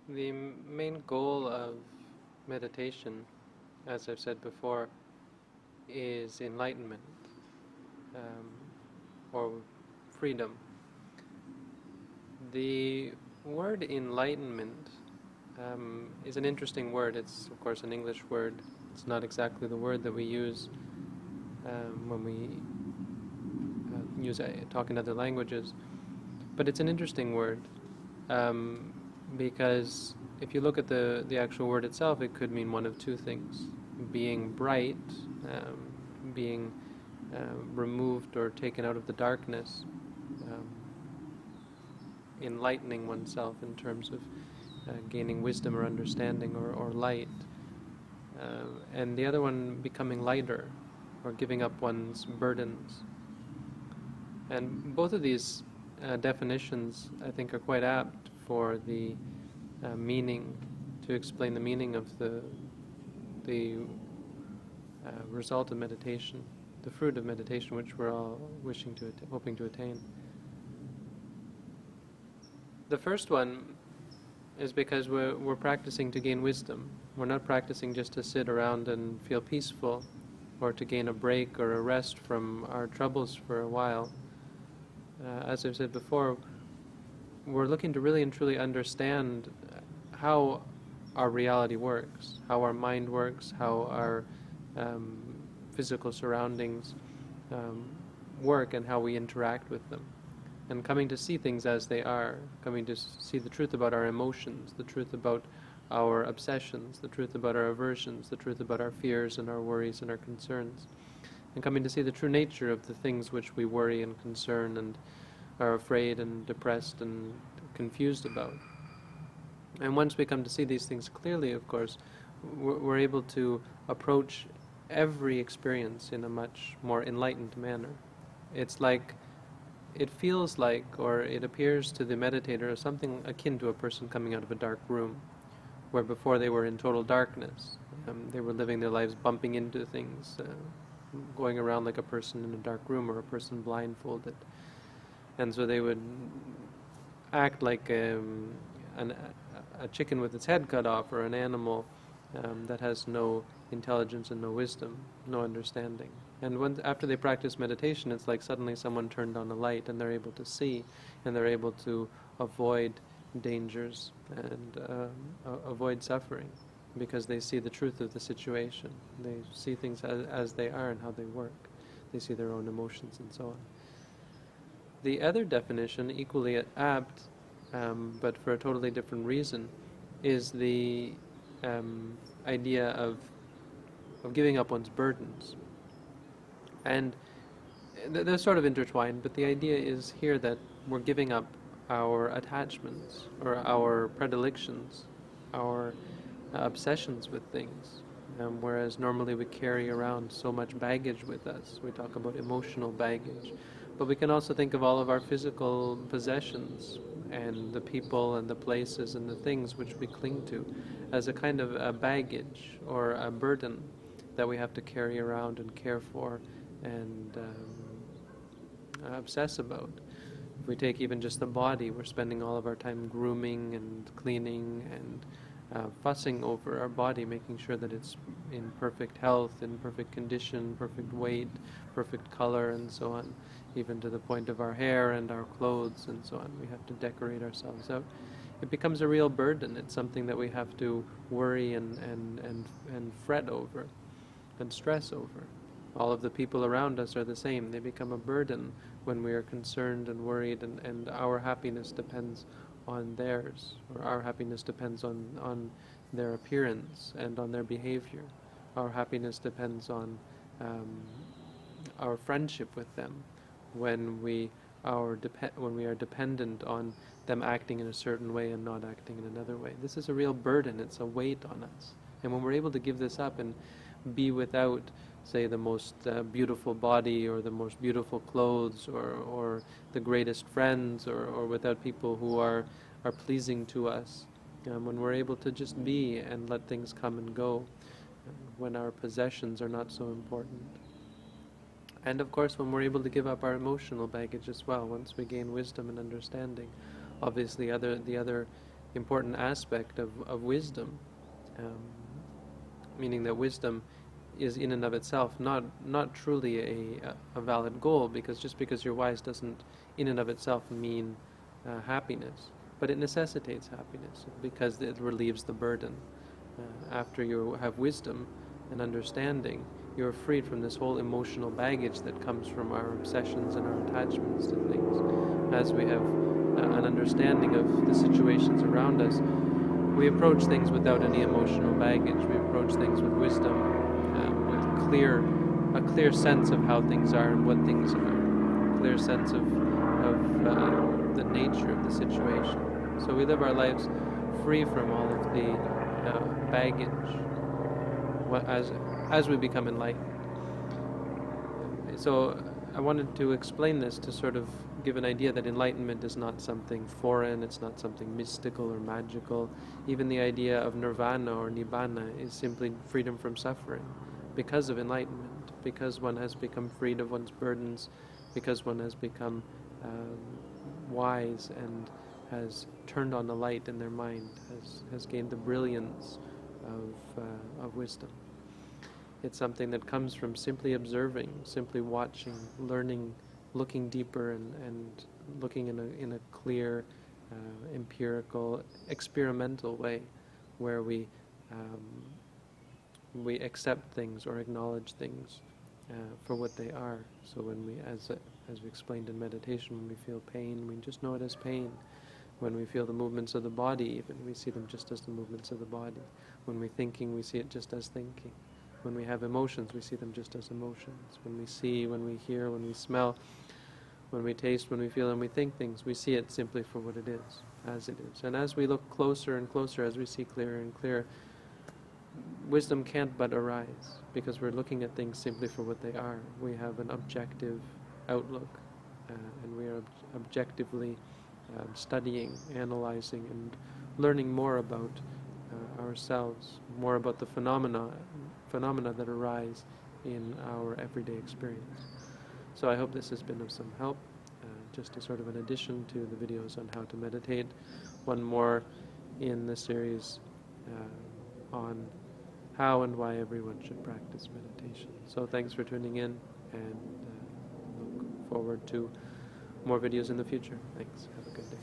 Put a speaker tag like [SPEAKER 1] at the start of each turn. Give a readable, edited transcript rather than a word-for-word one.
[SPEAKER 1] The main goal of meditation, as I've said before, is enlightenment, um, or freedom. The word enlightenment is an interesting word. It's, of course, an English word. It's not exactly the word that we use when we use talk in other languages, but it's an interesting word because if you look at the actual word itself, it could mean one of two things: being bright, being removed or taken out of the darkness, um, enlightening oneself in terms of gaining wisdom or understanding or light, and the other one becoming lighter or giving up one's burdens. And both of these definitions, I think, are quite apt for the meaning, to explain the meaning of the result of meditation, the fruit of meditation, which we're all hoping to attain. The first one is because we're practicing to gain wisdom. We're not practicing just to sit around and feel peaceful, or to gain a break or a rest from our troubles for a while. As I've said before, we're looking to really and truly understand how our reality works, how our mind works, how our physical surroundings work, and how we interact with them. And coming to see things as they are, coming to see the truth about our emotions, the truth about our obsessions, the truth about our aversions, the truth about our fears and our worries and our concerns, and coming to see the true nature of the things which we worry and concern and are afraid and depressed and confused about. And once we come to see these things clearly, of course, we're able to approach every experience in a much more enlightened manner. It's like, it feels like, or it appears to the meditator as something akin to a person coming out of a dark room, where before they were in total darkness. They were living their lives bumping into things, going around like a person in a dark room or a person blindfolded. And so they would act like a chicken with its head cut off, or an animal that has no intelligence and no wisdom, no understanding. And after they practice meditation, it's like suddenly someone turned on a light and they're able to see, and they're able to avoid dangers and avoid suffering, because they see the truth of the situation. They see things as they are and how they work. They see their own emotions and so on. The other definition, equally apt, but for a totally different reason, is the idea of giving up one's burdens. And they're sort of intertwined, but the idea is here that we're giving up our attachments or our predilections, our obsessions with things. Whereas normally we carry around so much baggage with us. We talk about emotional baggage. But we can also think of all of our physical possessions and the people and the places and the things which we cling to as a kind of a baggage or a burden that we have to carry around and care for and obsess about. If we take even just the body, we're spending all of our time grooming and cleaning and fussing over our body, making sure that it's in perfect health, in perfect condition, perfect weight, perfect color, and so on, even to the point of our hair and our clothes and so on. We have to decorate ourselves out. It becomes a real burden. It's something that we have to worry and fret over and stress over. All of the people around us are the same. They become a burden when we are concerned and worried, and our happiness depends on theirs, or our happiness depends on their appearance and on their behavior. Our happiness depends on our friendship with them, when we are dependent on them acting in a certain way and not acting in another way. This is a real burden. It's a weight on us. And when we're able to give this up and be without, say, the most beautiful body or the most beautiful clothes or the greatest friends or without people who are pleasing to us, when we're able to just be and let things come and go, when our possessions are not so important. And of course, when we're able to give up our emotional baggage as well, once we gain wisdom and understanding, obviously the other important aspect of wisdom, um, meaning that wisdom is in and of itself not truly a valid goal, because just because you're wise doesn't in and of itself mean happiness, but it necessitates happiness because it relieves the burden. After you have wisdom and understanding, you're freed from this whole emotional baggage that comes from our obsessions and our attachments to things. As we have an understanding of the situations around us, we approach things without any emotional baggage. We approach things with wisdom, with a clear sense of how things are and what things are, a clear sense of the nature of the situation. So we live our lives free from all of the baggage as we become enlightened. So I wanted to explain this to sort of give an idea that enlightenment is not something foreign, it's not something mystical or magical. Even the idea of nirvana or nibbana is simply freedom from suffering because of enlightenment, because one has become freed of one's burdens, because one has become wise and has turned on the light in their mind, has gained the brilliance of wisdom. It's something that comes from simply observing, simply watching, learning, looking deeper, and looking in a clear, empirical, experimental way, where we accept things or acknowledge things for what they are. So when we, as we explained in meditation, when we feel pain, we just know it as pain. When we feel the movements of the body, even, we see them just as the movements of the body. When we're thinking, we see it just as thinking. When we have emotions, we see them just as emotions. When we see, when we hear, when we smell, when we taste, when we feel, and we think things, we see it simply for what it is, as it is. And as we look closer and closer, as we see clearer and clearer, wisdom can't but arise, because we're looking at things simply for what they are. We have an objective outlook, and we are objectively studying, analyzing, and learning more about ourselves, more about the phenomena that arise in our everyday experience. So I hope this has been of some help, just as sort of an addition to the videos on how to meditate. One more in the series on how and why everyone should practice meditation. So thanks for tuning in, and look forward to more videos in the future. Thanks. Have a good day.